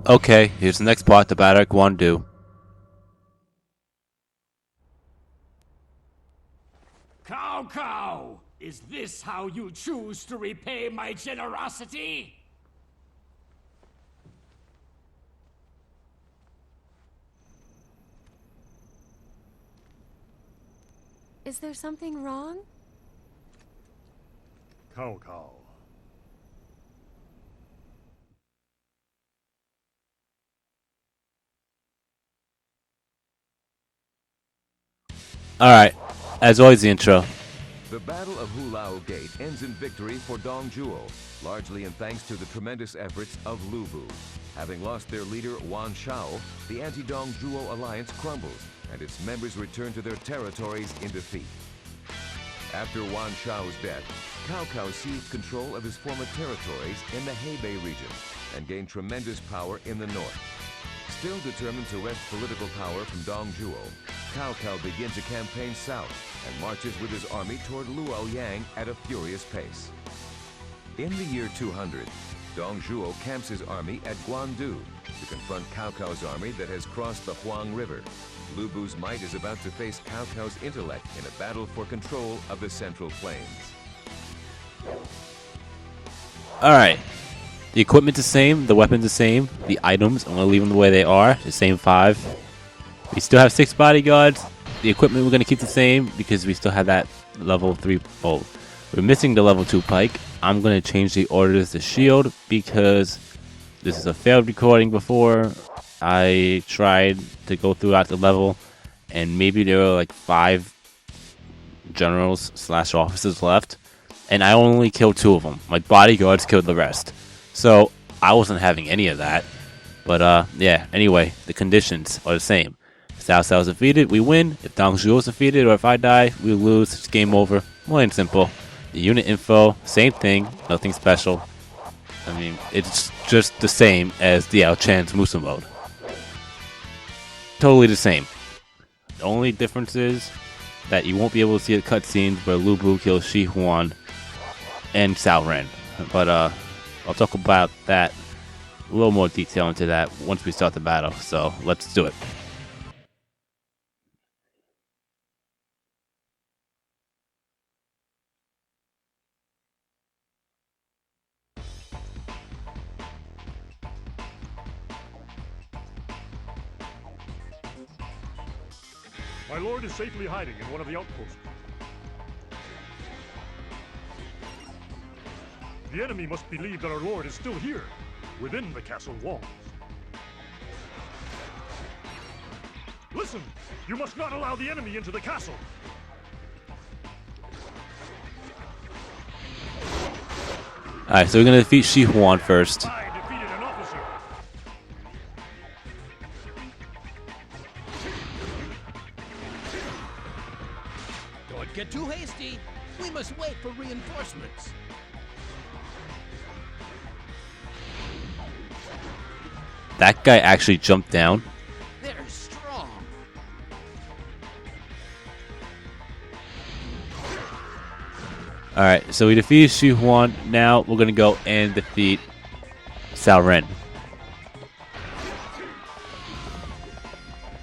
Okay, here's the next part, the battle at Guandu. Cow Cow! Is this how you choose to repay my generosity? Is there something wrong? Cow Cow. Alright, as always, the intro. The Battle of Hulao Gate ends in victory for Dongzhuo, largely in thanks to the tremendous efforts of Lu Bu. Having lost their leader Wan Shao, the anti-Dongzhuo alliance crumbles, and its members return to their territories in defeat. After Wan Shao's death, Cao Cao seized control of his former territories in the Hebei region and gained tremendous power in the north. Still determined to wrest political power from Dongzhuo, Cao Cao begins a campaign south and marches with his army toward Luoyang at a furious pace. In the year 200, Dongzhuo camps his army at Guandu to confront Cao Cao's army that has crossed the Huang River. Lu Bu's might is about to face Cao Cao's intellect in a battle for control of the Central Plains. Alright. The equipment's the same, the weapon's the same, the items, I'm going to leave them the way they are, the same 5. We still have 6 bodyguards. The equipment we're going to keep the same because we still have that level 3. Oh, we're missing the level 2 pike. I'm going to change the orders to shield because this is a failed recording before. I tried to go throughout the level and maybe there were like 5 generals / officers left and I only killed 2 of them. My bodyguards killed the rest. So I wasn't having any of that. But yeah, anyway, the conditions are the same. If Cao Cao's defeated, we win. If Dongzhuo is defeated or if I die, we lose. It's game over. Plain and simple. The unit info, same thing, nothing special. I mean, it's just the same as the Ao Chan's Musa mode. Totally the same. The only difference is that you won't be able to see the cutscenes where Lu Bu kills Shi Huan and Cao Ren. But I'll talk about that, a little more detail into that once we start the battle. So let's do it. My lord is safely hiding in one of the outposts. The enemy must believe that our lord is still here, within the castle walls. Listen! You must not allow the enemy into the castle! Alright, so we're going to defeat Shi Huan first. I defeated an officer! Don't get too hasty. We must wait for reinforcements. That guy actually jumped down. They're strong. Alright, so we defeated Shi Huan. Now we're going to go and defeat Cao Ren.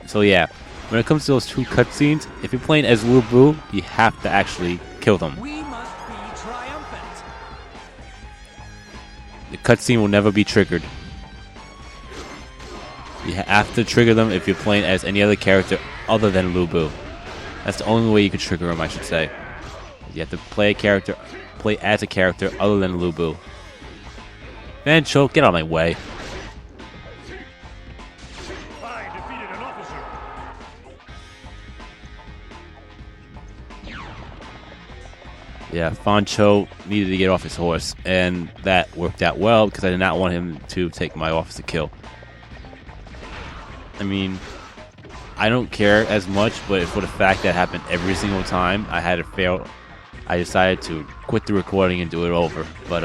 So yeah, when it comes to those 2 cutscenes, if you're playing as Lu Bu, you have to actually kill them. We must be triumphant. The cutscene will never be triggered. You have to trigger them if you're playing as any other character other than Lu Bu. That's the only way you can trigger them, I should say. You have to play as a character other than Lu Bu. Man, Cho, get out of my way. I defeated an officer! Yeah, Fan Cho needed to get off his horse, and that worked out well because I did not want him to take my officer kill. I mean, I don't care as much, but for the fact that happened every single time I had to fail, I decided to quit the recording and do it over. But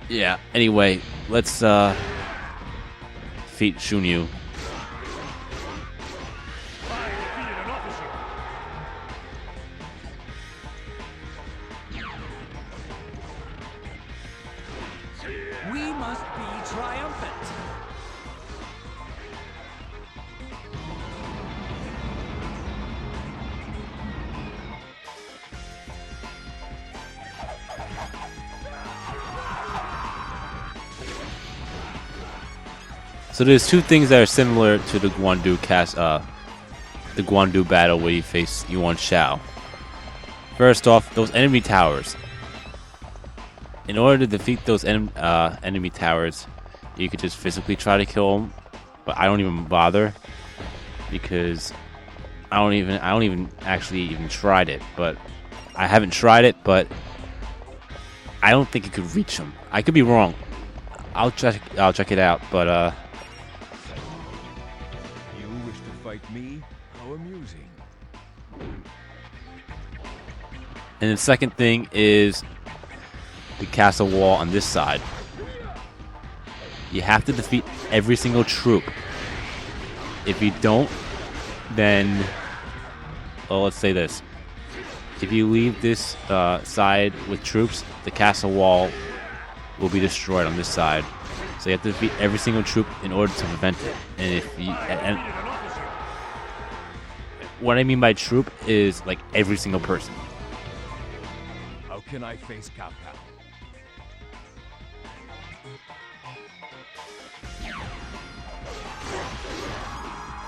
yeah, anyway, let's defeat Shunyu. I defeated an officer! must be triumphant. So there's two things that are similar to the Guandu battle where you face Yuan Shao. First off, those enemy towers. In order to defeat those enemy towers, you could just physically try to kill them, but I don't even bother because I don't even actually even tried it. But I haven't tried it, but I don't think it could reach them. I could be wrong. I'll check it out, but You wish to fight me? How amusing. And the second thing is the castle wall on this side. You have to defeat every single troop. If you don't, then, well, let's say this. If you leave this side with troops, the castle wall will be destroyed on this side. So you have to defeat every single troop in order to prevent it. And if you, and what I mean by troop is like every single person. How can I face Cao Cao?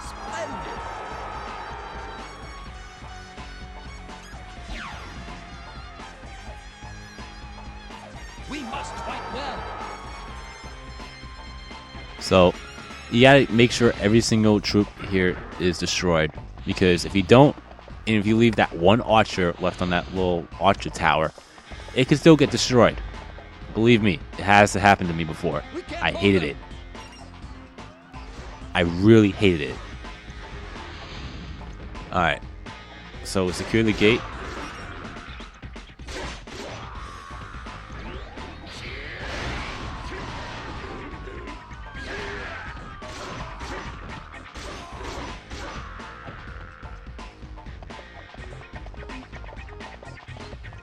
Splendid. We must fight well. So you gotta make sure every single troop here is destroyed, because if you don't, and if you leave that one archer left on that little archer tower, it can still get destroyed. Believe me, it has happened to me before. I hated it. I really hated it. Alright, so secure the gate.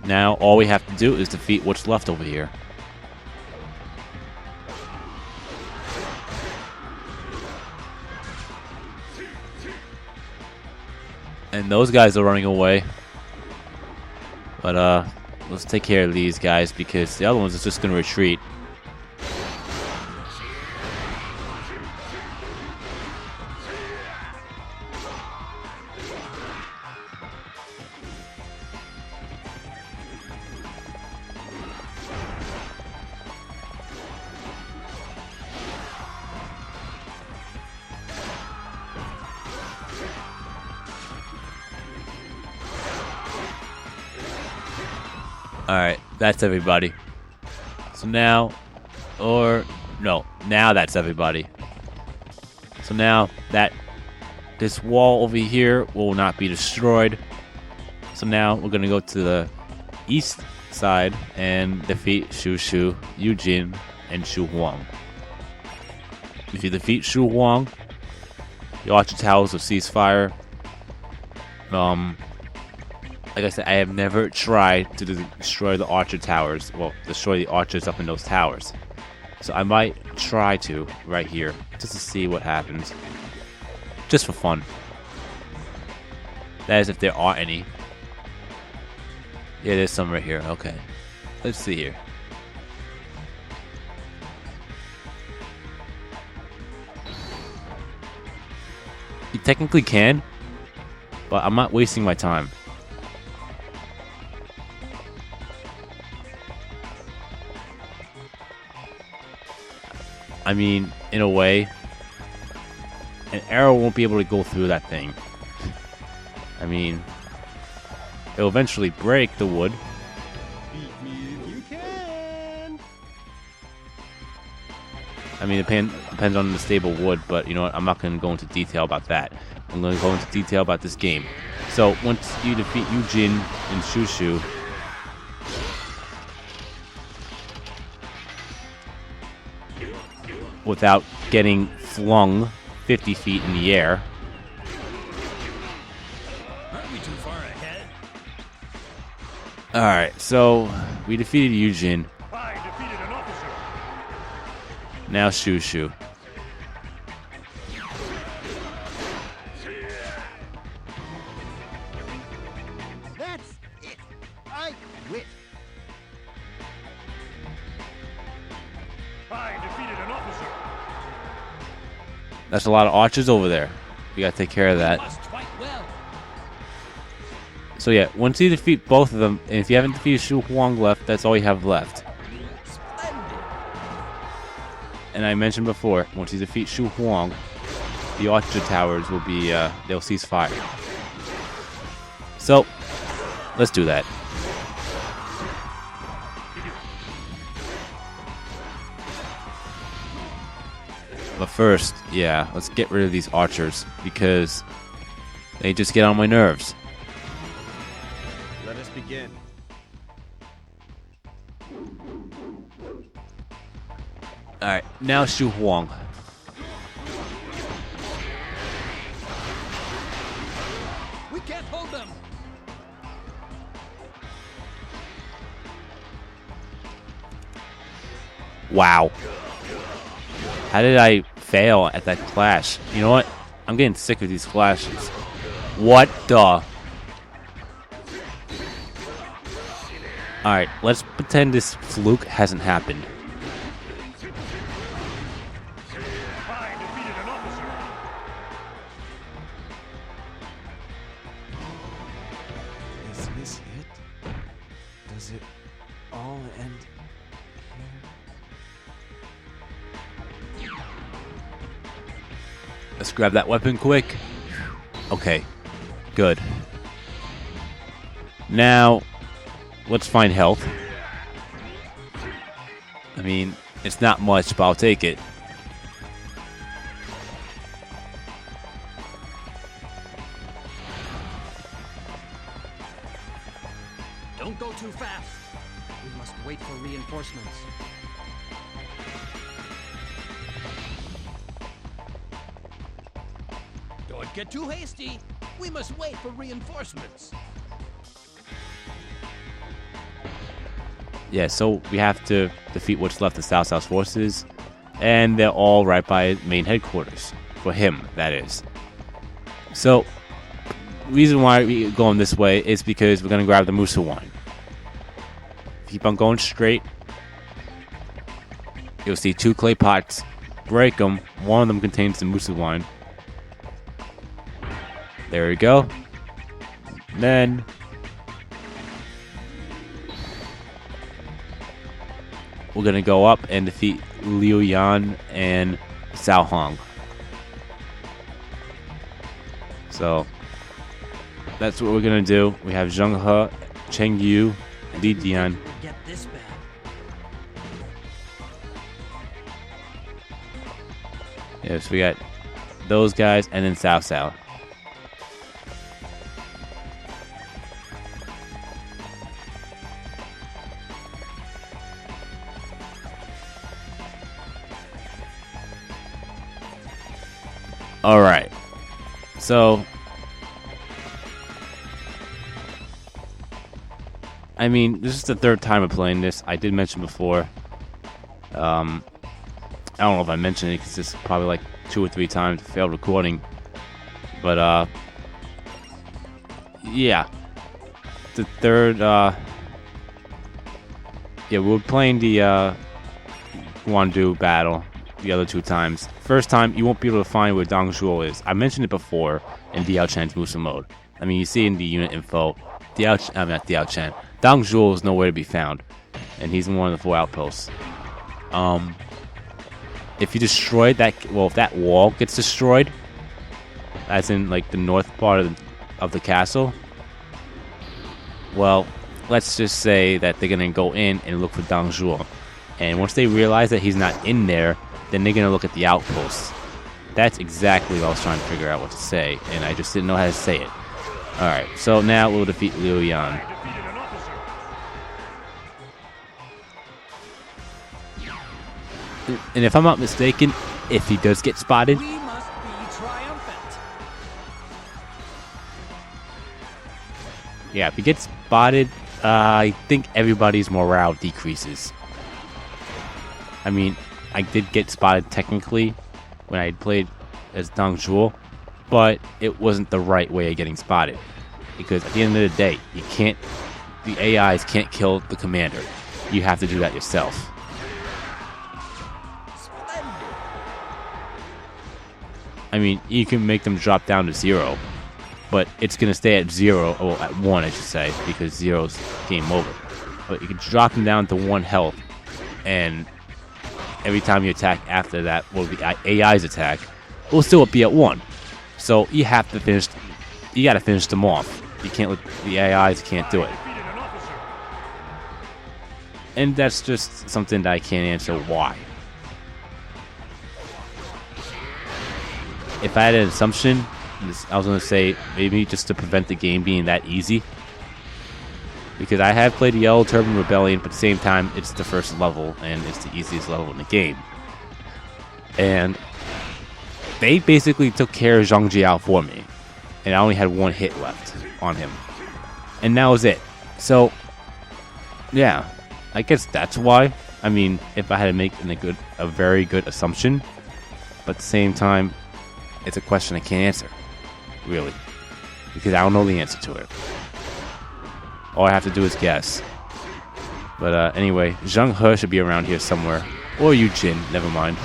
Now all we have to do is defeat what's left over here. And those guys are running away. But let's take care of these guys because the other ones are just gonna retreat. Alright, that's everybody. So now, now that's everybody. So now that this wall over here will not be destroyed. So now we're going to go to the east side and defeat Shu Shu, Yu Jin, and Shu Huang. If you defeat Shu Huang, the Archer Towers will cease fire. Like I said, I have never tried to destroy the Archer Towers. Well, destroy the archers up in those towers. So I might try to right here, just to see what happens. Just for fun. That is if there are any. Yeah, there's some right here. Okay. Let's see here. You technically can, but I'm not wasting my time. I mean, in a way, an arrow won't be able to go through that thing. I mean, it'll eventually break the wood. Beat me if you can. I mean, it depends on the stable wood, but you know what? I'm not going to go into detail about that. I'm going to go into detail about this game. So, once you defeat Yu Jin and Shu Shu, without getting flung 50 feet in the air. Aren't we too far ahead? Alright, so we defeated Yu Jin. I defeated an officer. Now Shoo Shoo. That's it. I quit. I defeated an officer. That's a lot of archers over there. We gotta take care of that. Must fight well. So yeah, once you defeat both of them, and if you haven't defeated Shu Huang left, that's all you have left. Splendid. And I mentioned before, once you defeat Shu Huang, the archer towers will be, they'll cease fire. So, let's do that. But first, yeah, let's get rid of these archers, because they just get on my nerves. Let us begin. Alright, now Shu Huang. We can't hold them. Wow. How did I fail at that clash? You know what? I'm getting sick of these clashes. What the? Alright, let's pretend this fluke hasn't happened. I defeated an officer. Is this it? Does it all end here? Let's grab that weapon quick. Okay, good. Now, let's find health. I mean, it's not much, but I'll take it. Don't go too fast. We must wait for reinforcements. Don't get too hasty. We must wait for reinforcements. Yeah, so we have to defeat what's left of Cao Cao's forces, and they're all right by main headquarters. For him, that is. So, reason why we're going this way is because we're going to grab the Musa wine. Keep on going straight. You'll see 2 clay pots. Break them. One of them contains the Musa wine. There we go. Then we're gonna go up and defeat Liu Yan and Cao Hong. So that's what we're gonna do. We have Zheng He, Cheng Yu, Li Dian. Get this bad. Yes, we got those guys and then Cao Cao. All right, so I mean, this is the 3rd time I'm playing this. I did mention before. I don't know if I mentioned it because this is probably like 2 or 3 times failed recording, but yeah, the 3rd. Yeah, we were playing the Guandu battle the other 2 times. First time, you won't be able to find where Dong Zhuo is. I mentioned it before in Diao Chan's Musa mode. I mean, you see in the unit info, not Diao Chan. Dong Zhuo is nowhere to be found, and he's in one of the 4 outposts. If you destroy that, well, if that wall gets destroyed, as in like the north part of the castle, well, let's just say that they're gonna go in and look for Dong Zhuo, and once they realize that he's not in there, then they're gonna look at the outposts. That's exactly what I was trying to figure out what to say, and I just didn't know how to say it. Alright, so now we'll defeat Liu Yan. I defeated an officer. And if I'm not mistaken, if he does get spotted, We must be triumphant. yeah, if he gets spotted, I think everybody's morale decreases. I mean, I did get spotted technically when I played as Dong Zhuo, but it wasn't the right way of getting spotted. Because at the end of the day, the AIs can't kill the commander. You have to do that yourself. I mean, you can make them drop down to 0, but it's going to stay at 0, or at 1, I should say, because 0's game over. But you can drop them down to 1 health, and every time you attack after that, well, the AI's attack will still be at 1. So you have to finish. You got to finish them off. You can't let the AIs can't do it. And that's just something that I can't answer why. If I had an assumption, I was going to say maybe just to prevent the game being that easy. Because I have played Yellow Turban Rebellion, but at the same time, it's the first level, and it's the easiest level in the game. And they basically took care of Zhang Jiao for me. And I only had 1 hit left on him. And that was it. So, yeah, I guess that's why. I mean, if I had to make a very good assumption, but at the same time, it's a question I can't answer, really, because I don't know the answer to it. All I have to do is guess. But anyway, Zheng He should be around here somewhere, or Yu Jin. Never mind.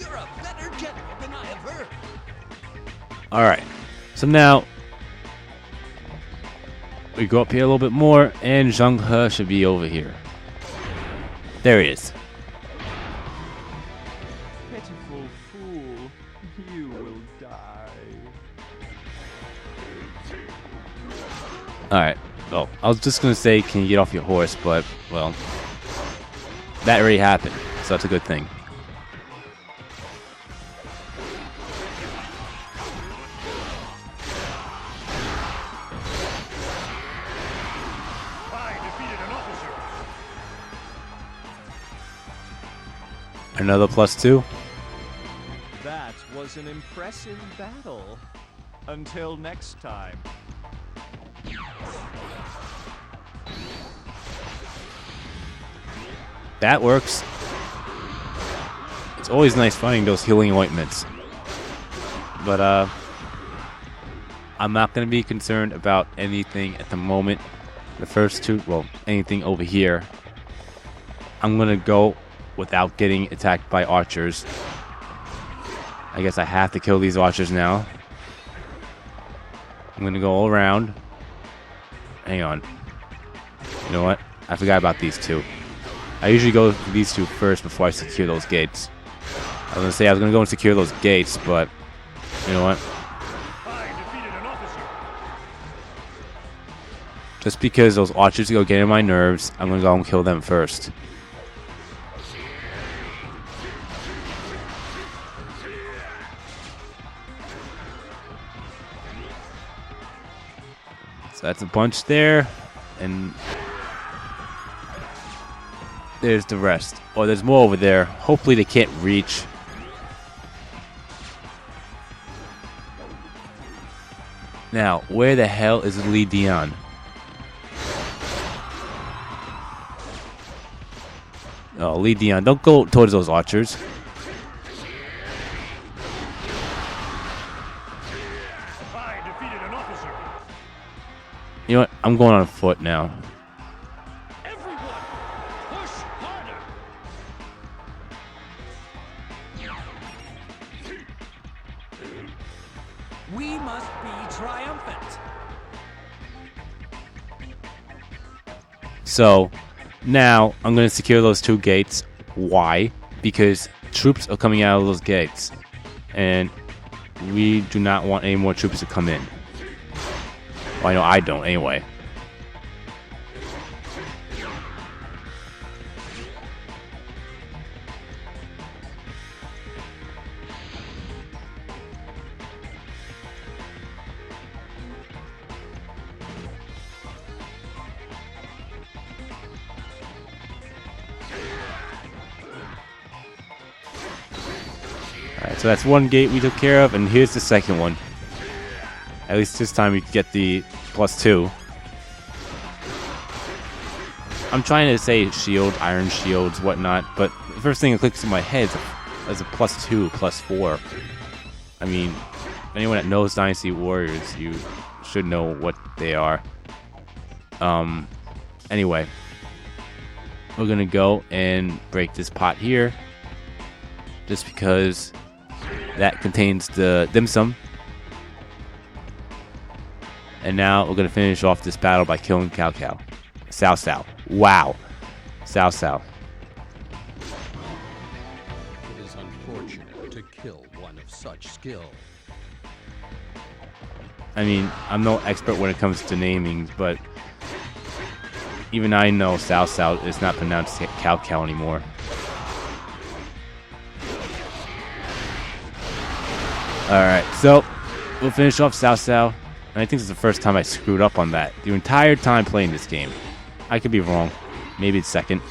You're a better general than I have heard. Alright, so now we go up here a little bit more, and Zheng He should be over here. There he is. Pitiful fool, you will die. Alright, well, I was just going to say, can you get off your horse, but, well, that already happened, so that's a good thing. Another +2. That was an impressive battle. Until next time. That works. It's always nice finding those healing ointments. But, I'm not going to be concerned about anything at the moment. The first two, well, anything over here. I'm going to go without getting attacked by archers. I guess I have to kill these archers now. I'm going to go all around. Hang on. You know what? I forgot about these two. I usually go for these two first before I secure those gates. I was going to say I was going to go and secure those gates, but you know what? Just because those archers go get on my nerves, I'm going to go and kill them first. So that's a bunch there, and there's the rest. Oh, there's more over there. Hopefully they can't reach. Now, where the hell is Li Dian? Oh, Li Dian, don't go towards those archers. You know what? I'm going on foot now. Everyone, push harder. We must be triumphant. So, now I'm going to secure those two gates. Why? Because troops are coming out of those gates. And we do not want any more troops to come in. Well, I know I don't, anyway. So that's one gate we took care of, and here's the second one. At least this time we get the +2. I'm trying to say shield, iron shields, whatnot, but the first thing that clicks in my head is a +2, +4. I mean, anyone that knows Dynasty Warriors, you should know what they are. Anyway, we're gonna go and break this pot here, just because that contains the dim sum. And now we're gonna finish off this battle by killing Cao Cao. Cao Cao. Wow. Cao Cao. It is unfortunate to kill one of such skill. I mean, I'm no expert when it comes to namings, but even I know Cao Cao is not pronounced Cao Cao anymore. Alright, so we'll finish off Cao Cao. And I think this is the first time I screwed up on that. The entire time playing this game. I could be wrong. Maybe it's second.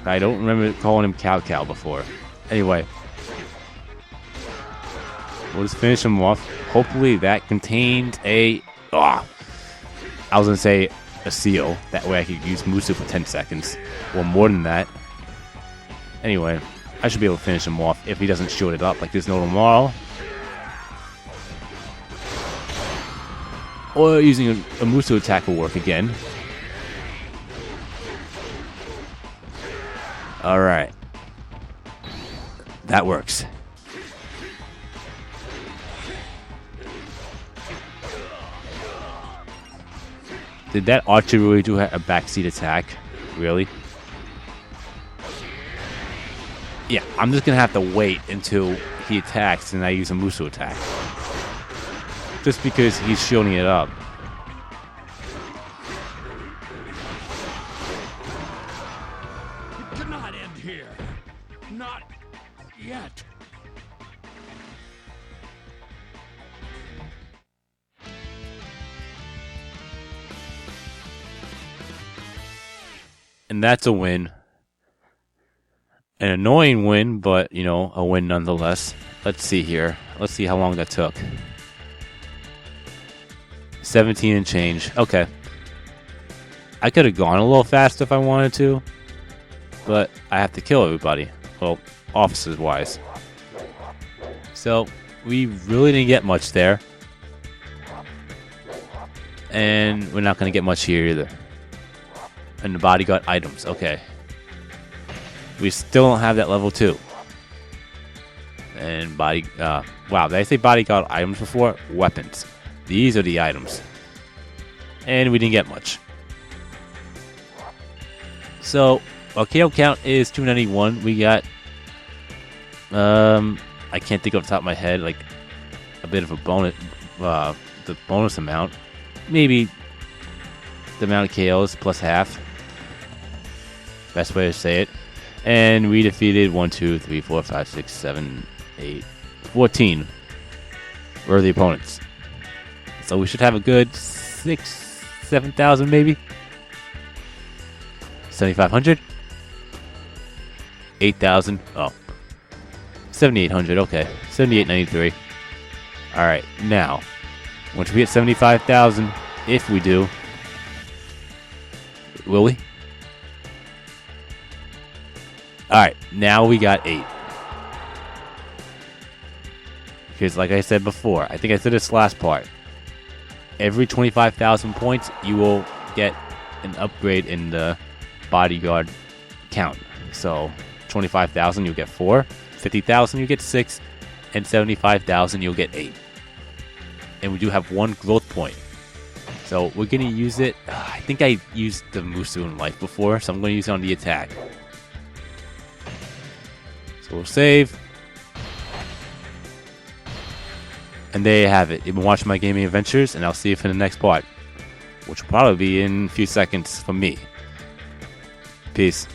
But I don't remember calling him Cao Cao before. Anyway. We'll just finish him off. Hopefully that contained a... I was going to say a seal. That way I could use Musu for 10 seconds. Or more than that. Anyway. I should be able to finish him off if he doesn't shoot it up like there's no tomorrow. Or using a Musu attack will work again. Alright. That works. Did that archer really do a backseat attack? Really? Yeah, I'm just gonna have to wait until he attacks and I use a Musu attack. Just because he's shielding it up. It cannot end here. Not yet. And that's a win. An annoying win, but, you know, a win nonetheless. Let's see here. Let's see how long that took. 17 and change. Okay. I could have gone a little faster if I wanted to. But I have to kill everybody. Well, officers-wise. So, we really didn't get much there. And we're not going to get much here either. And the bodyguard items. Okay. We still don't have that level 2. And wow, did I say bodyguard items before? Weapons. These are the items. And we didn't get much. So, our KO count is 291. We got, I can't think off the top of my head, like, a bit of a bonus, the bonus amount. Maybe the amount of KOs plus half. Best way to say it. And we defeated 1, 2, 3, 4, 5, 6, 7, 8, 14 worthy opponents. So we should have a good 7,000 maybe. 7,500. 8,000. Oh. 7,800. Okay. 7,893. All right. Now, once we get 75,000, if we do, will we? All right. Now we got 8. Because, like I said before, I think I said this last part. Every 25,000 points, you will get an upgrade in the bodyguard count. So, 25,000, you'll get 4. 50,000, you get 6. And 75,000, you'll get 8. And we do have 1 growth point. So, we're going to use it. I think I used the Musu in life before, so I'm going to use it on the attack. So, we'll save. And there you have it. You've been watching my gaming adventures, and I'll see you for the next part, which will probably be in a few seconds for me. Peace.